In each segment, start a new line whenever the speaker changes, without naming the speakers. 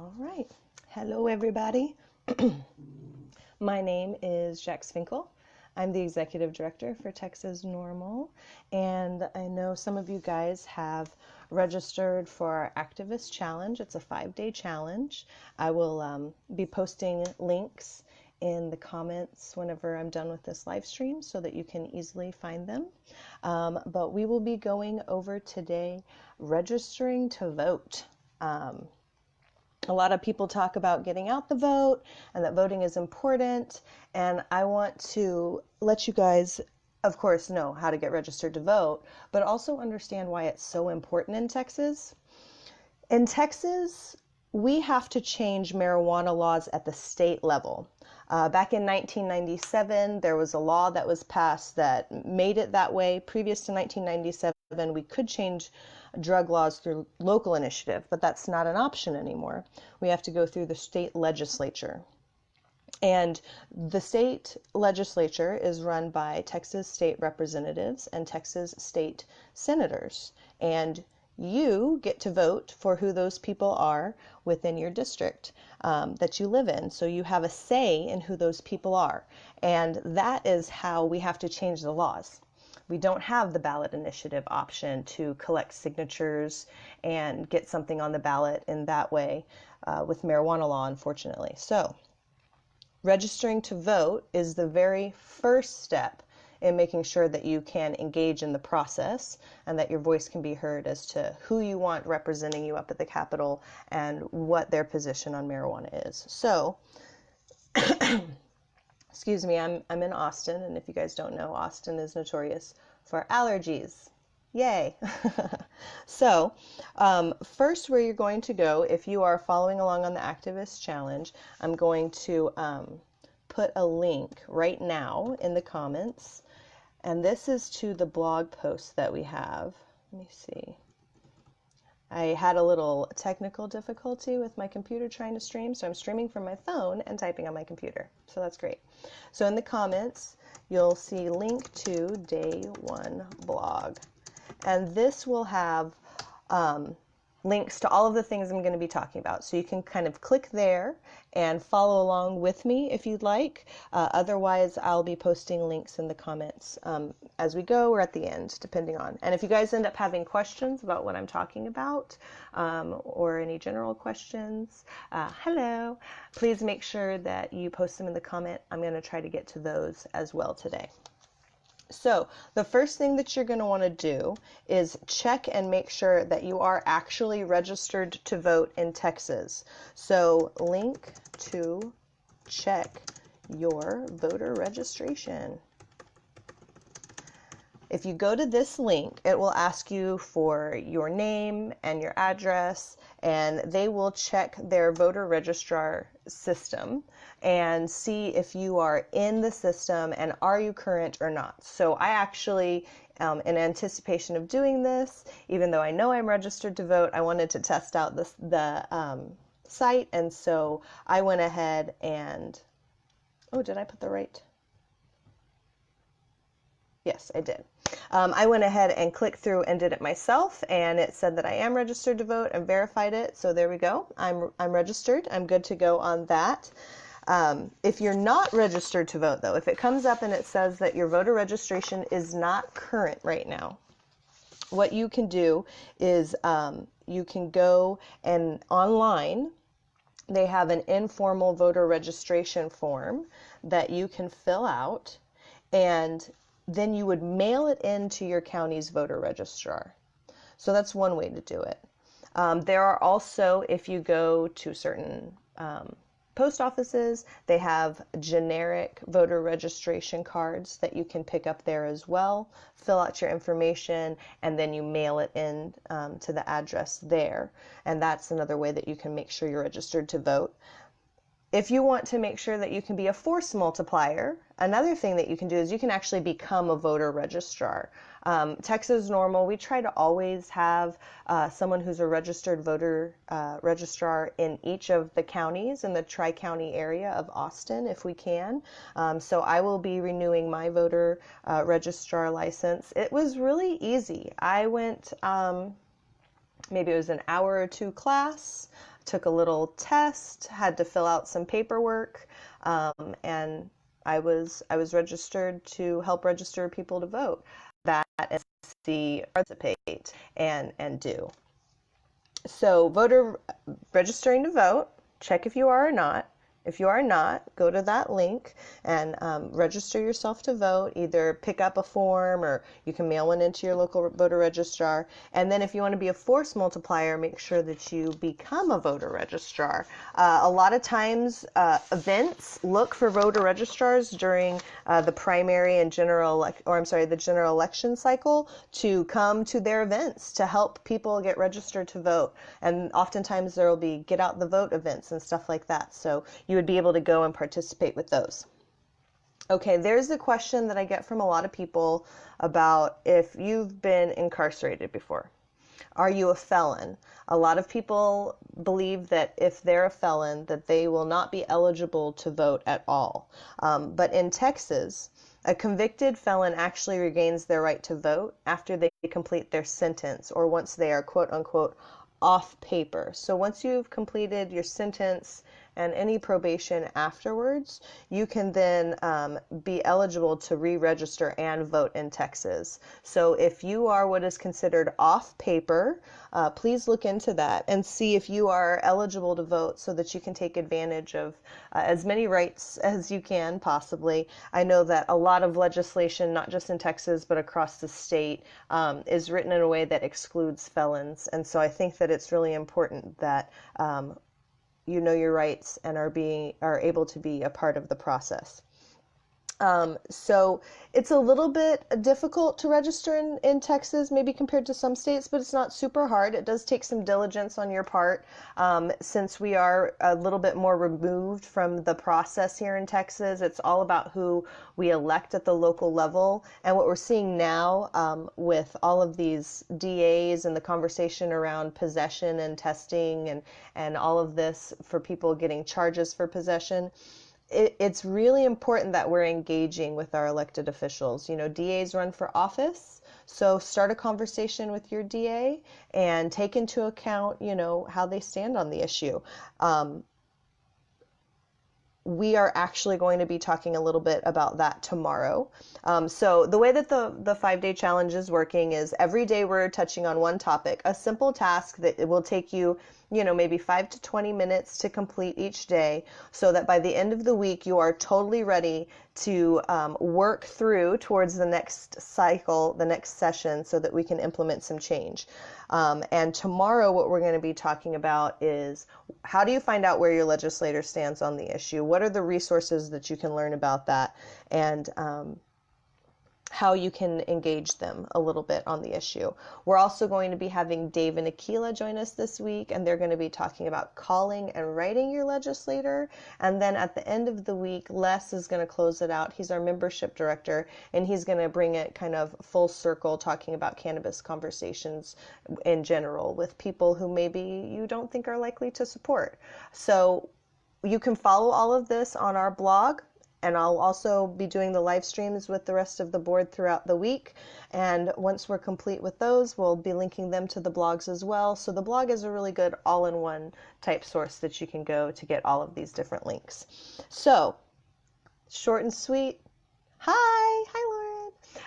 All right. Hello, everybody. My name is Jax Finkel. I'm the Executive Director for Texas Normal, and I know some of you guys have registered for our Activist Challenge. It's a 5-day challenge. I will be posting links in the comments whenever I'm done with this live stream so that you can easily find them. But we will be going over today registering to vote. A lot of people talk about getting out the vote and that voting is important. And I want to let you guys, of course, know how to get registered to vote, but also understand why it's so important in Texas. In Texas, we have to change marijuana laws at the state level. Back in 1997, there was a law that was passed that made it that way. Previous to 1997, we could change drug laws through local initiative, but that's not an option anymore. We have to go through the state legislature. And the state legislature is run by Texas state representatives and Texas state senators. And you get to vote for who those people are within your district that you live in. So you have a say in who those people are. And that is how we have to change the laws. We don't have the ballot initiative option to collect signatures and get something on the ballot in that way with marijuana law, unfortunately. So registering to vote is the very first step in making sure that you can engage in the process and that your voice can be heard as to who you want representing you up at the Capitol and what their position on marijuana is. So, excuse me, I'm in Austin, and if you guys don't know, Austin is notorious for allergies. Yay! So, first where you're going to go, if you are following along on the Activist Challenge, I'm going to put a link right now in the comments. And this is to the blog post that we have. Let me see. I had a little technical difficulty with my computer trying to stream, so I'm streaming from my phone and typing on my computer. So that's great. So in the comments, you'll see link to Day 1 blog. And this will have links to all of the things I'm going to be talking about. So you can kind of click there and follow along with me if you'd like. Otherwise, I'll be posting links in the comments as we go or at the end, depending on. And if you guys end up having questions about what I'm talking about or any general questions, hello, please make sure that you post them in the comment. I'm going to try to get to those as well today. So the first thing that you're going to want to do is check and make sure that you are actually registered to vote in Texas. So link to check your voter registration. If you go to this link, it will ask you for your name and your address, and they will check their voter registrar system and see if you are in the system and are you current or not. So I actually, in anticipation of doing this, even though I know I'm registered to vote, I wanted to test out the site, and so I went ahead and, oh, did I put the right? Yes, I did. I went ahead and clicked through and did it myself, and it said that I am registered to vote and verified it. So there we go. I'm registered. I'm good to go on that. If you're not registered to vote, though, if it comes up and it says that your voter registration is not current right now, what you can do is you can go and online, they have an informal voter registration form that you can fill out, and then you would mail it into your county's voter registrar. So that's one way to do it. There are also, if you go to certain post offices, they have generic voter registration cards that you can pick up there as well, fill out your information, and then you mail it in to the address there. And that's another way that you can make sure you're registered to vote. If you want to make sure that you can be a force multiplier, another thing that you can do is you can actually become a voter registrar. Texas Normal, we try to always have someone who's a registered voter registrar in each of the counties in the tri-county area of Austin if we can. So I will be renewing my voter registrar license. It was really easy. I went maybe it was an hour or two class. took a little test, had to fill out some paperwork, and I was registered to help register people to vote. That is the participate and do. So voter registering to vote, check if you are or not. If you are not, go to that link and register yourself to vote. Either pick up a form or you can mail one into your local voter registrar. And then if you want to be a force multiplier, make sure that you become a voter registrar. A lot of times events look for voter registrars during the primary and the general election cycle to come to their events to help people get registered to vote. And oftentimes there will be get out the vote events and stuff like that. So you would be able to go and participate with those. Okay, there's the question that I get from a lot of people about if you've been incarcerated before. Are you a felon? A lot of people believe that if they're a felon, that they will not be eligible to vote at all. But in Texas, a convicted felon actually regains their right to vote after they complete their sentence or once they are quote unquote off paper. So once you've completed your sentence and any probation afterwards, you can then be eligible to re-register and vote in Texas. So if you are what is considered off paper, please look into that and see if you are eligible to vote so that you can take advantage of as many rights as you can possibly. I know that a lot of legislation, not just in Texas, but across the state, is written in a way that excludes felons. And so I think that it's really important that you know your rights and are able to be a part of the process. So it's a little bit difficult to register in Texas, maybe compared to some states, but it's not super hard. It does take some diligence on your part, since we are a little bit more removed from the process here in Texas. It's all about who we elect at the local level. And what we're seeing now with all of these DAs and the conversation around possession and testing and all of this for people getting charges for possession, it's really important that we're engaging with our elected officials. You know, DAs run for office, so start a conversation with your DA and take into account, you know, how they stand on the issue. We are actually going to be talking a little bit about that tomorrow. So the way that the 5-day challenge is working is every day we're touching on one topic, a simple task that it will take you, you know, maybe 5 to 20 minutes to complete each day, so that by the end of the week you are totally ready to work through towards the next cycle, the next session, so that we can implement some change. And tomorrow what we're going to be talking about is how do you find out where your legislator stands on the issue? What are the resources that you can learn about that? And how you can engage them a little bit on the issue. We're also going to be having Dave and Akila join us this week, and they're going to be talking about calling and writing your legislator. And then at the end of the week, Les is going to close it out. He's our membership director, and he's going to bring it kind of full circle, talking about cannabis conversations in general with people who maybe you don't think are likely to support. So you can follow all of this on our blog. And I'll also be doing the live streams with the rest of the board throughout the week. And once we're complete with those, we'll be linking them to the blogs as well. So the blog is a really good all-in-one type source that you can go to get all of these different links. So, short and sweet. Hi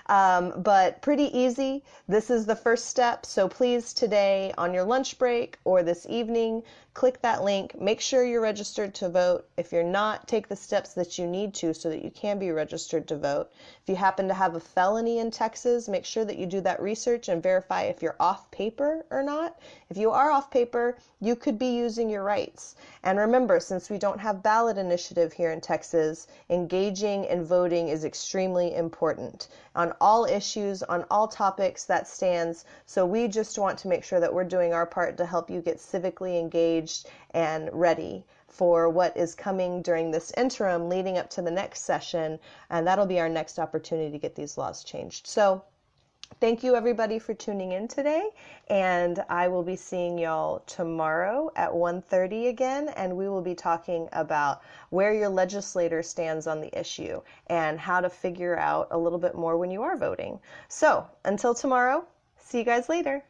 Lauren. But pretty easy. This is the first step. So please today on your lunch break or this evening, click that link. Make sure you're registered to vote. If you're not, take the steps that you need to so that you can be registered to vote. If you happen to have a felony in Texas, make sure that you do that research and verify if you're off paper or not. If you are off paper, you could be using your rights. And remember, since we don't have ballot initiative here in Texas, engaging and voting is extremely important. On all issues, on all topics, that stands. So we just want to make sure that we're doing our part to help you get civically engaged and ready for what is coming during this interim leading up to the next session, and that'll be our next opportunity to get these laws changed. So thank you everybody for tuning in today, and I will be seeing y'all tomorrow at 1:30 again, and we will be talking about where your legislator stands on the issue and how to figure out a little bit more when you are voting. So until tomorrow, see you guys later.